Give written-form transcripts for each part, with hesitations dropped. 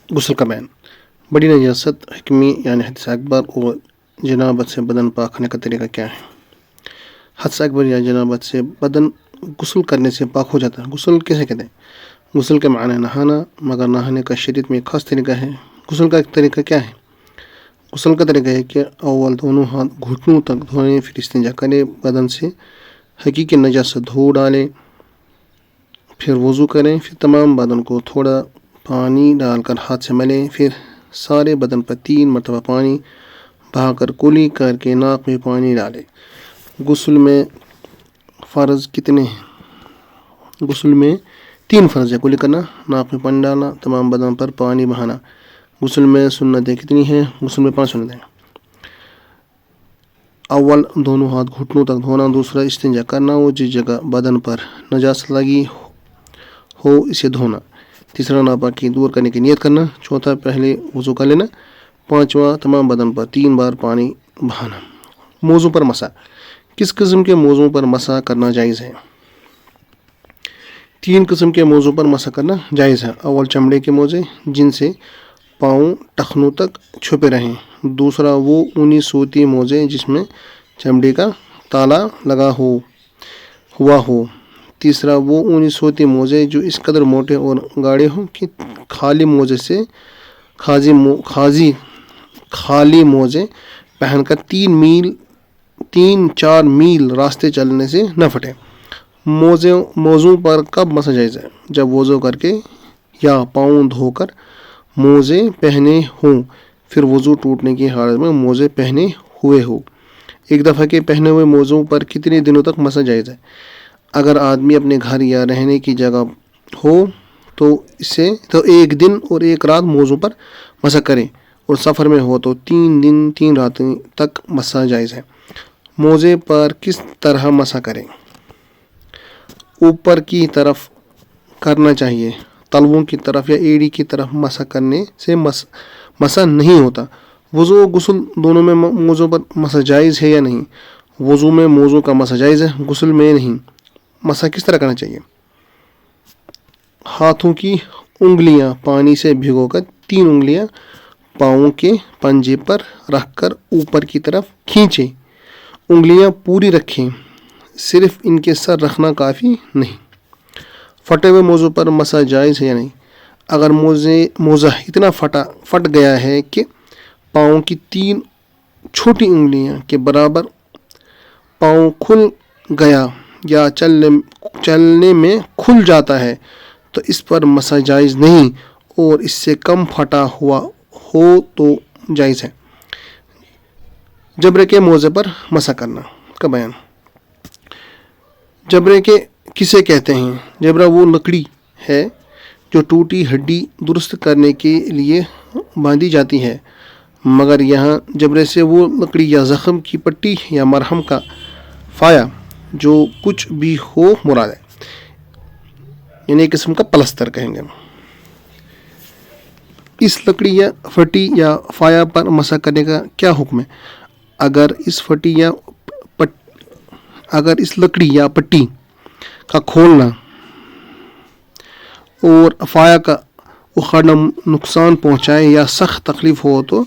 غسل کا بیان۔ بڑی نجاست، حکمی یعنی حدث اکبر اور جنابت سے بدن پاک کرنے کا طریقہ کیا ہے؟ حدث اکبر یا جنابت سے بدن غسل کرنے سے پاک ہو جاتا ہے۔ غسل کیسے کہتے ہیں؟ غسل کا معنی نہانا، مگر نہانے کا شریعت میں ایک خاص طریقہ ہے۔ غسل کا طریقہ کیا ہے؟ غسل کا طریقہ ہے کہ اول دونوں ہاتھ گھٹنوں تک دھوئیں، پھر استنجا کریں، بدن سے حقیقی نجاست دھو ڈالیں، پھر وضو کریں، پھر تمام بدن کو تھوڑا پانی ڈال کر ہاتھ سے ملیں، پھر سارے بدن پر 3 مرتبہ پانی بہا کر کلی کر کے ناک میں پانی ڈالیں۔ غسل میں فرض کتنے ہیں؟ غسل میں 3 فرض ہے: کلی کرنا، ناک میں پانی ڈالنا، تمام بدن پر پانی بہانا۔ غسل میں سنتیں کتنی ہیں؟ غسل میں 5 سنتیں ہیں۔ اول دونوں ہاتھ گھٹنوں تک دھونا، دوسرا استنجا کرنا اور جس جگہ بدن پر نجاست لگی ہو اسے دھونا، تیسرا ناپاکی دور کرنے کی نیت کرنا، چوتھا پہلے وضو کر لینا، پانچواں تمام بدن پر 3 بار پانی بہانا۔ موضوع پر مسح۔ کس قسم کے موضوع پر مسح کرنا جائز ہے؟ 3 قسم کے موضوع پر مسح کرنا جائز ہے۔ اول چمڑے کے موزے جن سے پاؤں ٹخنوں تک چھپے رہیں، دوسرا وہ اونی سوتی موزے جس میں چمڑے کا تالا لگا ہوا ہو، تیسرا وہ اونی سوتی موزے جو اس قدر موٹے اور گاڑے ہوں کہ خالی موزے پہن کر 3-4 میل راستے چلنے سے نہ پھٹے۔ موضوع پر کب مسح جائز ہے؟ جب وضو کر کے یا پاؤں دھو کر موزے پہنے ہوں، پھر وضو ٹوٹنے کی حالت میں موزے پہنے ہوئے ہو۔ ایک دفعہ کے پہنے ہوئے موزوں پر کتنے دنوں تک مسح جائز ہے؟ اگر آدمی اپنے گھر یا رہنے کی جگہ ہو تو 1 دن اور 1 رات موزوں پر مسح کرے، اور سفر میں ہو تو 3 دن 3 راتیں تک مسح جائز ہے۔ موزے پر کس طرح مسح کریں؟ اوپر کی طرف کرنا چاہیے، تلووں کی طرف یا ایڑی کی طرف مسح کرنے سے مسح نہیں ہوتا۔ وضو و غسل دونوں میں موضوع پر مسح جائز ہے یا نہیں؟ وضو میں موضوع کا مسح جائز ہے، غسل میں نہیں۔ مسح کس طرح کرنا چاہیے؟ ہاتھوں کی انگلیاں پانی سے بھگو کر 3 انگلیاں پاؤں کے پنجے پر رکھ کر اوپر کی طرف کھینچیں، انگلیاں پوری رکھیں، صرف ان کے سر رکھنا کافی نہیں۔ پھٹے ہوئے موضوع پر مسح جائز ہے یا نہیں؟ اگر موزہ اتنا پھٹ گیا ہے کہ پاؤں کی 3 چھوٹی انگلیاں کے برابر پاؤں کھل گیا یا چلنے میں کھل جاتا ہے تو اس پر مسح جائز نہیں، اور اس سے کم پھٹا ہوا ہو تو جائز ہے۔ جبرے کے موزے پر مسح کرنا کا بیان۔ جبرے کے کسے کہتے ہیں؟ جبرہ وہ لکڑی ہے جو ٹوٹی ہڈی درست کرنے کے لیے باندھی جاتی ہے، مگر یہاں جبرے سے وہ لکڑی یا زخم کی پٹی یا مرہم کا فایا جو کچھ بھی ہو مراد ہے، یعنی ایک قسم کا پلستر کہیں گے۔ اس لکڑی یا پٹی یا فایا پر مسح کرنے کا کیا حکم ہے؟ اگر اس لکڑی یا پٹی کا کھولنا اور فایا کا اکھاڑنا نقصان پہنچائے یا سخت تکلیف ہو تو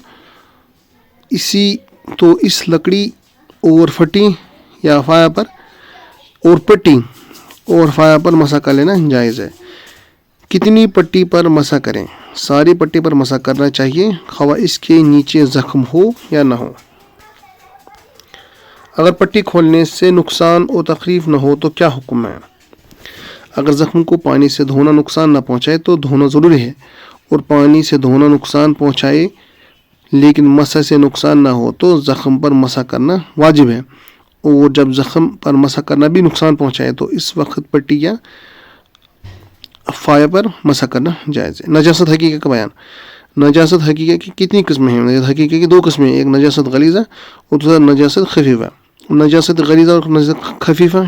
اس لکڑی اور پٹی یا فایا پر اور پٹی اور فایا پر مسح کر لینا جائز ہے۔ کتنی پٹی پر مسح کریں؟ ساری پٹی پر مسح کرنا چاہیے، خواہ اس کے نیچے زخم ہو یا نہ ہو۔ اگر پٹی کھولنے سے نقصان اور تکلیف نہ ہو تو کیا حکم ہے؟ اگر زخم کو پانی سے دھونا نقصان نہ پہنچائے تو دھونا ضروری ہے، اور پانی سے دھونا نقصان پہنچائے لیکن مسح سے نقصان نہ ہو تو زخم پر مسح کرنا واجب ہے، اور جب زخم پر مسح کرنا بھی نقصان پہنچائے تو اس وقت پٹی یا فایا پر مسح کرنا جائز ہے۔ نجاست حقیقہ کا بیان۔ نجاست حقیقہ کی کتنی قسمیں ہیں؟ نجاست حقیقہ کی 2 قسمیں ہیں، ایک نجاست غلیظہ اور دوسرا نجاست خفیفہ۔ نجاست غلیظہ اور نجاست خفیفہ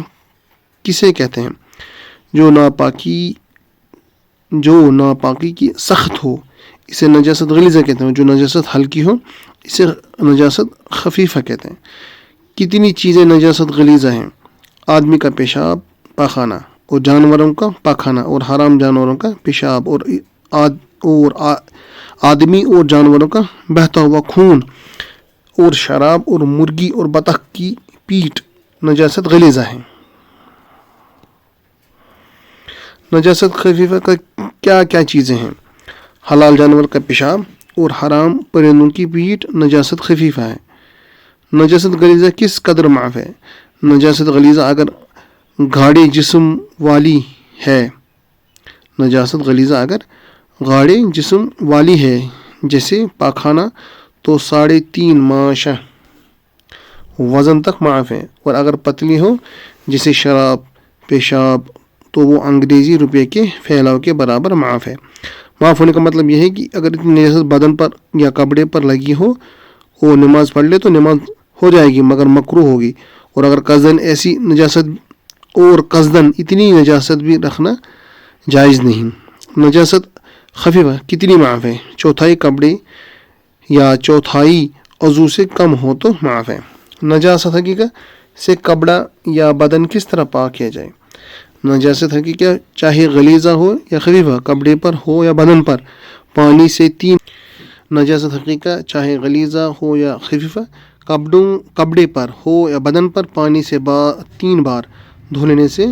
کسے کہتے ہیں؟ جو ناپاکی کی سخت ہو اسے نجاست غلیظہ کہتے ہیں، جو نجاست ہلکی ہو اسے نجاست خفیفہ کہتے ہیں۔ کتنی چیزیں نجاست غلیظہ ہیں؟ آدمی کا پیشاب، پاخانہ، اور جانوروں کا پاخانہ، اور حرام جانوروں کا پیشاب، اور آدمی اور جانوروں کا بہتا ہوا خون اور شراب اور مرغی اور بطخ کی پیٹ نجاست غلیظہ ہے۔ نجاست خفیفہ کا کیا کیا چیزیں ہیں؟ حلال جانور کا پیشاب اور حرام پرندوں کی پیٹ نجاست خفیفہ ہے۔ نجاست غلیظہ کس قدر معاف ہے؟ نجاست غلیظہ اگر گاڑے جسم والی ہے، نجاست غلیظہ اگر گاڑے جسم والی ہے جیسے پاخانہ تو 3.5 ماشا وزن تک معاف ہے، اور اگر پتلی ہو جیسے شراب پیشاب تو وہ انگریزی روپے کے پھیلاؤ کے برابر معاف ہے۔ معاف ہونے کا مطلب یہ ہے کہ اگر اتنی نجاست بدن پر یا کپڑے پر لگی ہو اور نماز پڑھ لے تو نماز ہو جائے گی مگر مکروہ ہوگی، اور اگر قصدن ایسی نجاست اور قصدن اتنی نجاست بھی رکھنا جائز نہیں۔ نجاست خفیفہ کتنی معاف ہے؟ 1/4 کپڑے یا 1/4 عضو سے کم ہو تو معاف ہے۔ نجاست حقیقہ سے کپڑا یا بدن کس طرح پاک کیا جائے؟ نجاست حقیقہ چاہے غلیظہ ہو یا خفیفہ، کپڑے پر ہو یا بدن پر، پانی سے 3 نجاست حقیقہ چاہے غلیظہ ہو یا خفیفہ، کپڑے پر ہو یا بدن پر پانی سے 3 بار دھو لینے سے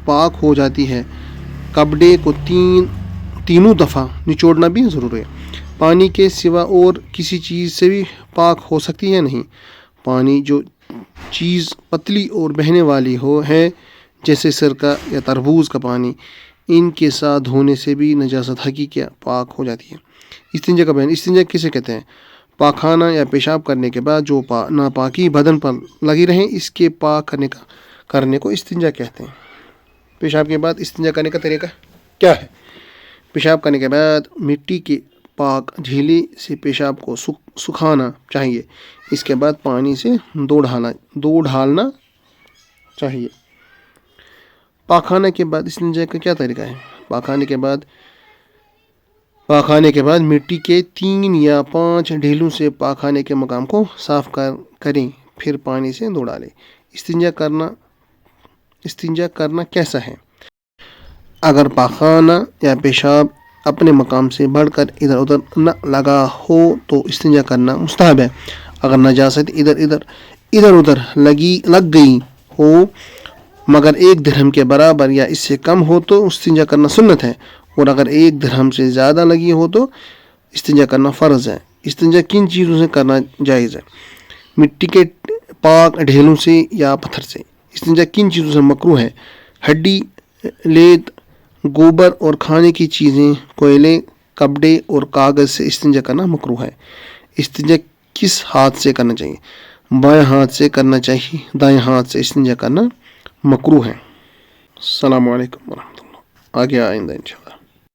پاک ہو جاتی ہے۔ کپڑے کو تینوں دفعہ نچوڑنا بھی ضروری ہے۔ پانی کے سوا اور کسی چیز سے بھی پاک ہو سکتی ہے نہیں۔ پانی جو چیز پتلی اور بہنے والی ہے جیسے سرکہ یا تربوز کا پانی، ان کے ساتھ دھونے سے بھی نجاست حقیقیہ پاک ہو جاتی ہے۔ استنجا کا بیان۔ استنجا کسے کہتے ہیں؟ پاخانہ یا پیشاب کرنے کے بعد جو ناپاکی بدن پر لگی رہے اس کے پاک کرنے کو استنجا کہتے ہیں۔ پیشاب کے بعد استنجا کرنے کا طریقہ کیا ہے؟ پیشاب کرنے کے بعد مٹی کے پاک ڈھیلے سے پیشاب کو سکھانا چاہیے، اس کے بعد پانی سے دو ڈھالنا چاہیے۔ پاخانے کے بعد استنجا کا کیا طریقہ ہے؟ پاخانے کے بعد مٹی کے 3 یا 5 ڈھیلوں سے پاخانے کے مقام کو صاف کریں، پھر پانی سے دو ڈالیں۔ استنجا کرنا کیسا ہے؟ اگر پاخانہ یا پیشاب اپنے مقام سے بڑھ کر ادھر ادھر نہ لگا ہو تو استنجا کرنا مستحب ہے۔ اگر نجاست ادھر ادھر لگ گئی ہو مگر 1 درہم کے برابر یا اس سے کم ہو تو استنجا کرنا سنت ہے، اور اگر 1 درہم سے زیادہ لگی ہو تو استنجا کرنا فرض ہے۔ استنجا کن چیزوں سے کرنا جائز ہے؟ مٹی کے پاک ڈھیلوں سے یا پتھر سے۔ استنجا کن چیزوں سے مکروہ ہے؟ ہڈی، لیت، گوبر اور کھانے کی چیزیں، کوئلے، کپڑے اور کاغذ سے استنجا کرنا مکروہ ہے۔ استنجا کس ہاتھ سے کرنا چاہیے؟ بائیں ہاتھ سے کرنا چاہیے، دائیں ہاتھ سے استنجا کرنا مکروہ ہے۔ السلام علیکم ورحمۃ اللہ۔ آگے آئندہ انشاءاللہ۔